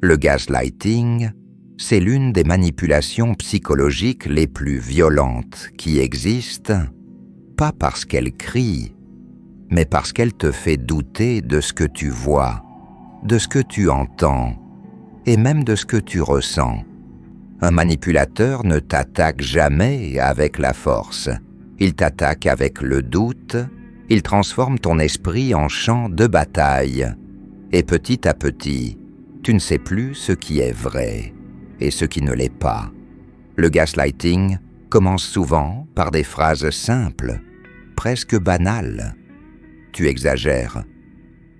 Le gaslighting, c'est l'une des manipulations psychologiques les plus violentes qui existent, pas parce qu'elle crie, mais parce qu'elle te fait douter de ce que tu vois, de ce que tu entends, et même de ce que tu ressens. Un manipulateur ne t'attaque jamais avec la force. Il t'attaque avec le doute, il transforme ton esprit en champ de bataille. Et petit à petit, tu ne sais plus ce qui est vrai et ce qui ne l'est pas. Le gaslighting commence souvent par des phrases simples, presque banales. Tu exagères,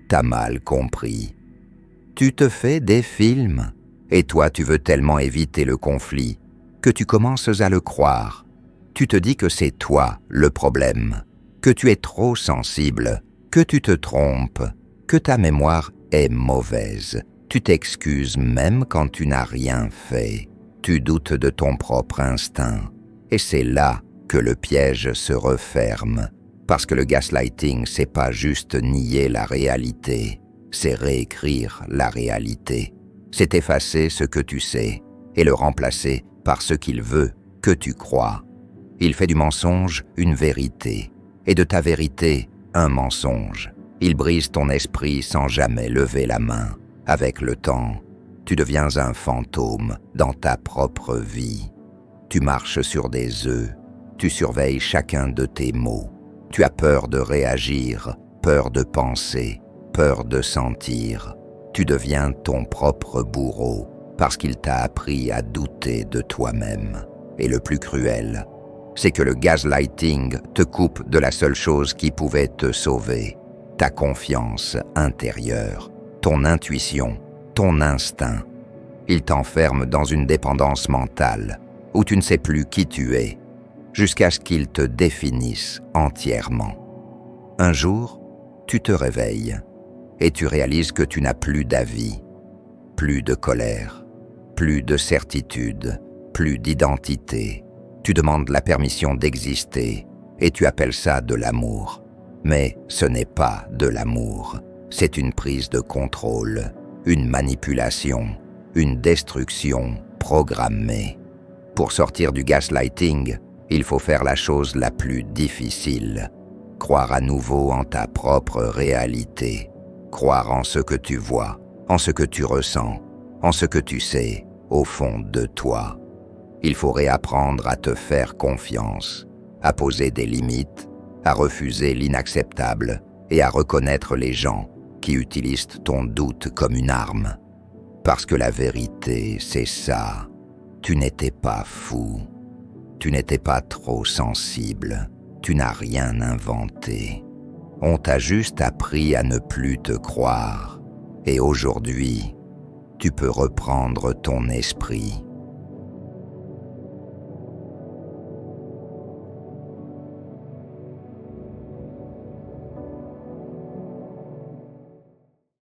t'as mal compris. Tu te fais des films, et toi tu veux tellement éviter le conflit que tu commences à le croire. Tu te dis que c'est toi le problème, que tu es trop sensible, que tu te trompes, que ta mémoire est mauvaise. Tu t'excuses même quand tu n'as rien fait. Tu doutes de ton propre instinct. Et c'est là que le piège se referme. Parce que le gaslighting, c'est pas juste nier la réalité, c'est réécrire la réalité. C'est effacer ce que tu sais et le remplacer par ce qu'il veut que tu crois. Il fait du mensonge une vérité, et de ta vérité, un mensonge. Il brise ton esprit sans jamais lever la main. Avec le temps, tu deviens un fantôme dans ta propre vie. Tu marches sur des œufs, tu surveilles chacun de tes mots. Tu as peur de réagir, peur de penser, peur de sentir. Tu deviens ton propre bourreau parce qu'il t'a appris à douter de toi-même. Et le plus cruel, c'est que le gaslighting te coupe de la seule chose qui pouvait te sauver, ta confiance intérieure, ton intuition, ton instinct. Il t'enferme dans une dépendance mentale où tu ne sais plus qui tu es, jusqu'à ce qu'il te définisse entièrement. Un jour, tu te réveilles et tu réalises que tu n'as plus d'avis, plus de colère, plus de certitude, plus d'identité. Tu demandes la permission d'exister et tu appelles ça de l'amour. Mais ce n'est pas de l'amour, c'est une prise de contrôle, une manipulation, une destruction programmée. Pour sortir du gaslighting, il faut faire la chose la plus difficile, croire à nouveau en ta propre réalité, croire en ce que tu vois, en ce que tu ressens, en ce que tu sais au fond de toi. Il faut réapprendre à te faire confiance, à poser des limites, à refuser l'inacceptable et à reconnaître les gens qui utilisent ton doute comme une arme. Parce que la vérité, c'est ça. Tu n'étais pas fou. Tu n'étais pas trop sensible. Tu n'as rien inventé. On t'a juste appris à ne plus te croire. Et aujourd'hui, tu peux reprendre ton esprit.